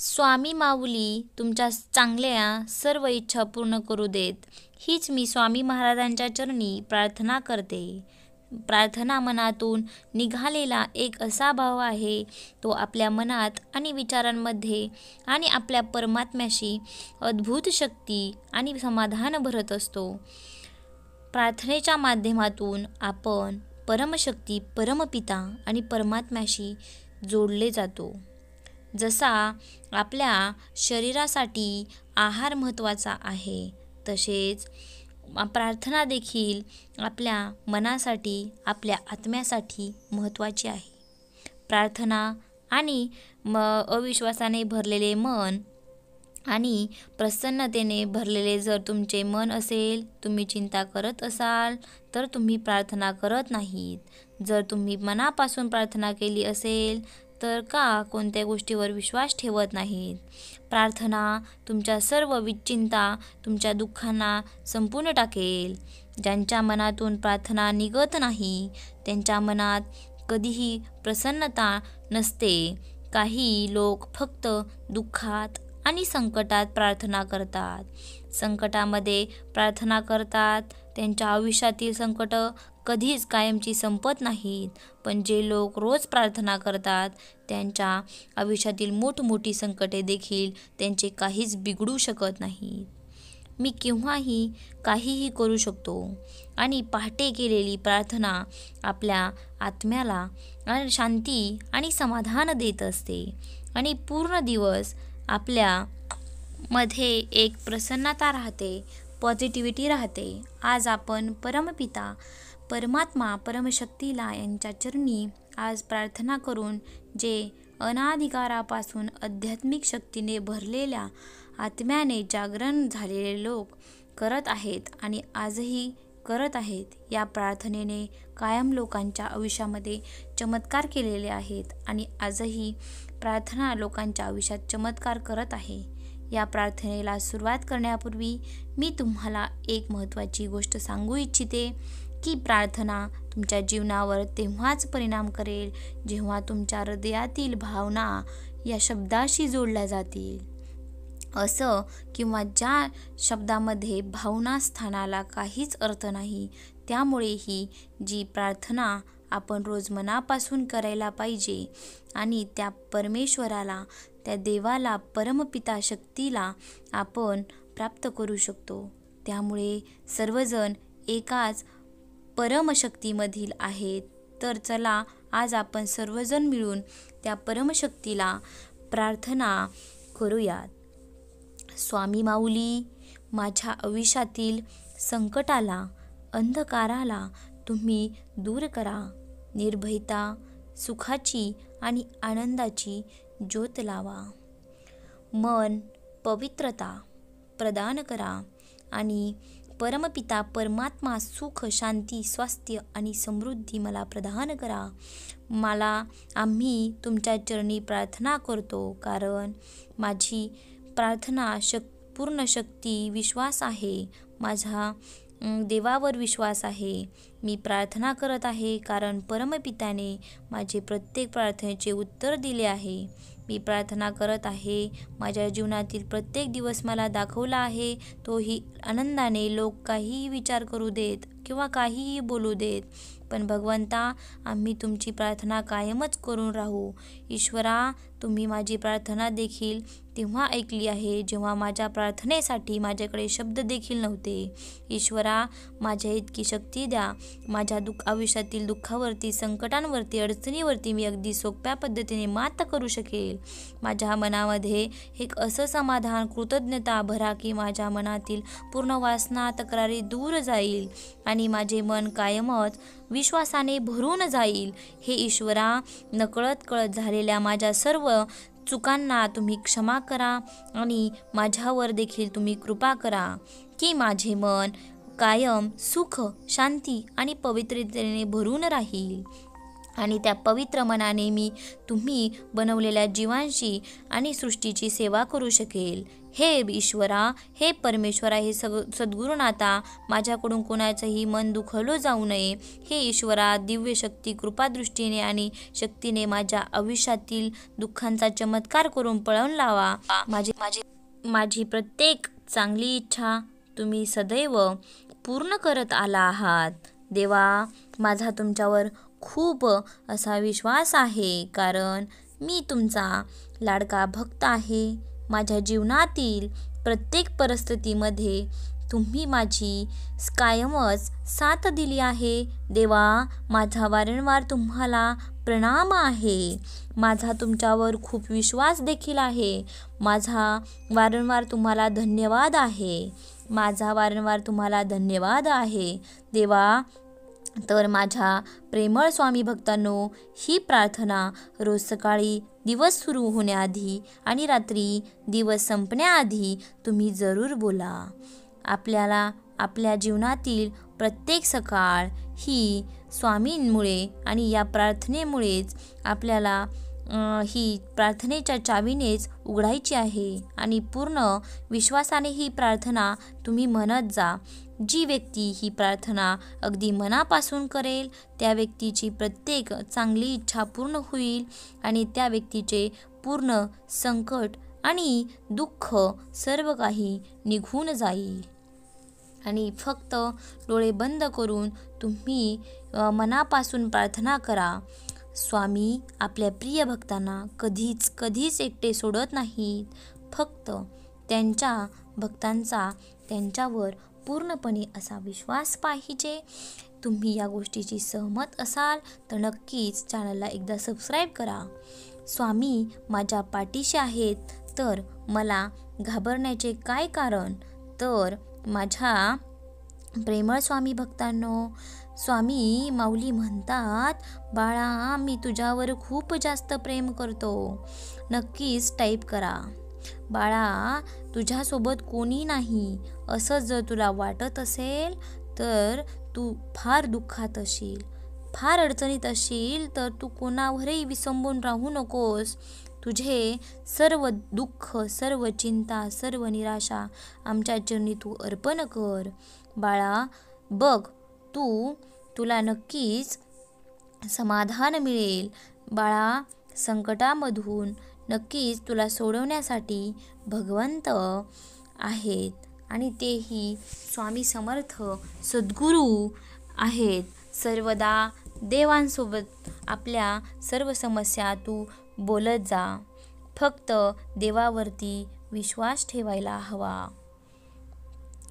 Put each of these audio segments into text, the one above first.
स्वामी माऊली तुमच्या चांगल्या सर्व इच्छा पूर्ण करू देत, हीच मी स्वामी महाराजांच्या चरणी प्रार्थना करते. प्रार्थना मनातून निघालेला एक असा भाव आहे, तो आपल्या मनात आणि विचारांमध्ये आणि आपल्या परमात्म्याशी अद्भुत शक्ती आणि समाधान भरत असतो. प्रार्थनेच्या माध्यमातून आपण परमशक्ती, परमपिता आणि परमात्म्याशी जोडले जातो. जसा आपल्या शरीरासाठी आहार महत्त्वाचा आहे, तसेच प्रार्थना देखील आपल्या मनासाठी, आपल्या आत्म्यासाठी महत्त्वाची आहे. प्रार्थना आणि अविश्वासाने भरलेले मन आणि प्रसन्नतेने भरलेले जर तुमचे मन असेल, तुम्ही चिंता करत असाल, तर तुम्ही प्रार्थना करत नाहीत. जर तुम्ही मनापासून प्रार्थना केली असेल, तर का कोणत्या गोष्टीवर विश्वास ठेवत नाहीत? प्रार्थना तुमच्या सर्व चिंता, तुमच्या दुःखांना संपून टाकेल. ज्यांच्या मनातून प्रार्थना निघत नाही, त्यांच्या मनात कधीही प्रसन्नता नसते. काही लोक फक्त दुःखात आणि संकटात प्रार्थना करतात. संकटामध्ये प्रार्थना करतात. त्यांच्या आयुष्यातील संकट कधीच कायमची संपत नाहीत. पण जे लोक रोज प्रार्थना करतात, त्यांच्या आयुष्यातील मोठमोठी संकटे देखील त्यांचे काहीच बिघडू शकत नाहीत. मी केव्हाही काहीही करू शकतो आणि पहाटे केलेली प्रार्थना आपल्या आत्म्याला शांती आणि समाधान देत असते आणि पूर्ण दिवस आपल्या मध्ये एक प्रसन्नता राहते, पॉझिटिव्हिटी राहते. आज आपण परमपिता, परमात्मा, परमशक्तीला यांच्या चरणी आज प्रार्थना करून जे अनाधिकारापासून आध्यात्मिक शक्तीने भरलेल्या आत्म्याने जागरण झालेले लोक करत आहेत आणि आजही करत आहेत, या प्रार्थनेने कायम लोकांच्या आयुष्यामध्ये चमत्कार केलेले आहेत आणि आजही प्रार्थना लोकांच्या आयुष्यात चमत्कार करत आहे. या प्रार्थनेला सुरुवात करण्यापूर्वी मी तुम्हाला एक महत्त्वाची गोष्ट सांगू इच्छिते की प्रार्थना तुमच्या जीवनावर तेव्हाच परिणाम करेल जेव्हा तुमच्या हृदयातील भावना या शब्दाशी जोडल्या जातील. असं किंवा ज्या शब्दामध्ये भावना स्थानाला काहीच अर्थ नाही, त्यामुळे ही जी प्रार्थना आपण रोज मनापासून करायला पाहिजे आणि त्या परमेश्वराला, त्या देवाला, परमपिता शक्तीला आपण प्राप्त करू शकतो. त्यामुळे सर्वजण एकाच परमशक्तीमधील आहेत. तर चला आज आपण सर्वजण मिळून त्या परमशक्तीला प्रार्थना करूयात. स्वामी माऊली, माझ्या आयुष्यातील संकटाला, अंधकाराला तुम्ही दूर करा. निर्भयता, सुखाची आणि आनंदाची ज्योत लावा. मन पवित्रता प्रदान करा आणि परमपिता परमात्मा सुख, शांती, स्वास्थ्य आणि समृद्धी मला प्रदान करा. आम्ही तुमच्या चरणी प्रार्थना करतो, कारण माझी प्रार्थना पूर्ण शक्ती, विश्वास आहे. माझा देवावर विश्वास आहे. मी प्रार्थना करत आहे कारण परमपित्याने माझे प्रत्येक प्रार्थनेचे उत्तर दिले आहे. मी प्रार्थना करत आहे. माझ्या जीवनातील प्रत्येक दिवस मला दाखवला आहे, तोही आनंदाने. लोक काहीही विचार करू देत किंवा काहीही बोलू देत, पण भगवंता, आम्ही तुमची प्रार्थना कायमच करून राहू. ईश्वरा, तुम्ही माझी प्रार्थना देखील तेव्हा ऐकली आहे जेव्हा माझ्या प्रार्थनेसाठी माझ्याकडे शब्द देखील नव्हते. ईश्वरा, माझ्या इतकी शक्ती द्या. माझ्या आयुष्यातील दुःखावरती, संकटांवरती, अडचणीवरती मी अगदी सोप्या पद्धतीने मात करू शकेल. माझ्या मनामध्ये एक असं समाधान, कृतज्ञता भरा की माझ्या मनातील पूर्ण वासना, तक्रारी दूर जाईल आणि माझे मन कायमच विश्वासाने भरून जाईल. हे ईश्वरा, नकळत कळत झालेल्या माझ्या सर्व चुकांना तुम्ही क्षमा करा आणि माझ्यावर देखील तुम्ही कृपा करा की माझे मन कायम सुख, शांती आणि पवित्रतेने भरून राहील. आणि त्या पवित्र मनाने मी तुम्ही बनवलेल्या जीवांशी आणि सृष्टीची सेवा करू शकेल. हे ईश्वरा, हे परमेश्वरा, हे सद्गुरुनाथा, माझ्याकडून कोणाचंही मन दुखवलं जाऊ नये. हे ईश्वरा, दिव्य शक्ती कृपादृष्टीने आणि शक्तीने माझ्या आयुष्यातील दुःखांचा चमत्कार करून पळवून लावा. माझी प्रत्येक चांगली इच्छा तुम्ही सदैव पूर्ण करत आला आहात. देवा, माझा तुमच्यावर खूप असा विश्वास आहे, कारण मी तुमचा लाडका भक्त आहे. माझ्या जीवनातील प्रत्येक परिस्थितीमध्ये तुम्ही माझी कायमच साथ दिली आहे. देवा, माझा वारंवार तुम्हाला प्रणाम आहे. माझा तुमच्यावर खूप विश्वास देखील आहे. माझा वारंवार तुम्हाला धन्यवाद आहे. देवा, तर माझ्या प्रेमळ स्वामी भक्तांनो, ही प्रार्थना रोज सकाळी दिवस सुरू होण्याआधी आणि रात्री दिवस संपण्याआधी तुम्ही जरूर बोला. आपल्याला आपल्या जीवनातील प्रत्येक सकाळ ही स्वामींमुळे आणि या प्रार्थनेमुळेच आपल्याला ही प्रार्थनेच्या चावीनेच उघडायची आहे. आणि पूर्ण विश्वासाने ही प्रार्थना तुम्ही म्हणत जा. जी व्यक्ती ही प्रार्थना अगदी मनापासून करेल त्या व्यक्तीची प्रत्येक चांगली इच्छा पूर्ण होईल आणि त्या व्यक्तीचे पूर्ण संकट आणि दुःख सर्व काही निघून जाईल. आणि फक्त डोळे बंद करून तुम्ही मनापासून प्रार्थना करा. स्वामी आपल्या प्रिय भक्तांना कधीच एकटे सोडत नाहीत. फक्त त्यांच्या भक्तांचा त्यांच्यावर पूर्णपणे असा विश्वास पाहिजे. तुम्ही या गोष्टीची सहमत असाल तर नक्कीच चॅनलला एकदा सबस्क्राईब करा. स्वामी माझ्या पाठीशी आहेत, तर मला घाबरण्याचे काय कारण? तर माझ्या प्रेमळ स्वामी भक्तांनो, स्वामी माऊली म्हणतात, बाळा, मी तुझ्यावर खूप जास्त प्रेम करतो. नक्कीच टाईप करा. बाळा, तुझ्यासोबत कोणी नाही असं जर तुला वाटत असेल तर तू फार दुःखात असशील, फार अडचणीत असशील, तर तू कोणावरही विसंबून राहू नकोस. तुझे सर्व दुःख, सर्व चिंता, सर्व निराशा आमच्या चरणी तू अर्पण कर. बाळा, बघ, तुला नक्कीच समाधान मिळेल. बाळा, संकटामधून नक्कीच तुला सोडवण्यासाठी भगवंत आहेत आणि तेही स्वामी समर्थ सद्गुरू आहेत. सर्वदा देवांसोबत आपल्या सर्व समस्या तू बोलत जा. फक्त देवावरती विश्वास ठेवायला हवा.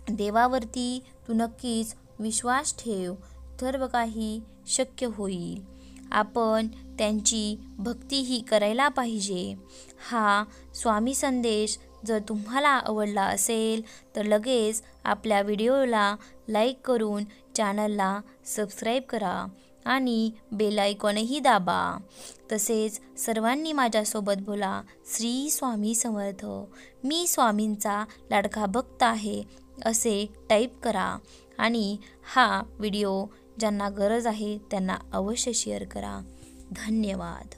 देवावरती तू नक्कीच विश्वास ठेव, सर्व काही शक्य होईल. आपण त्यांची भक्तीही करायला पाहिजे. हा स्वामी संदेश जर तुम्हाला आवडला असेल तर लगेच आपल्या व्हिडिओला लाईक करून चॅनलला सबस्क्राईब करा आणि बेल आयकॉनही दाबा. तसेच सर्वांनी माझ्यासोबत बोला, श्री स्वामी समर्थ, मी स्वामींचा लाडका भक्त आहे असे टाईप करा. आणि हा व्हिडिओ ज्यांना गरज आहे त्यांना अवश्य शेअर करा. धन्यवाद.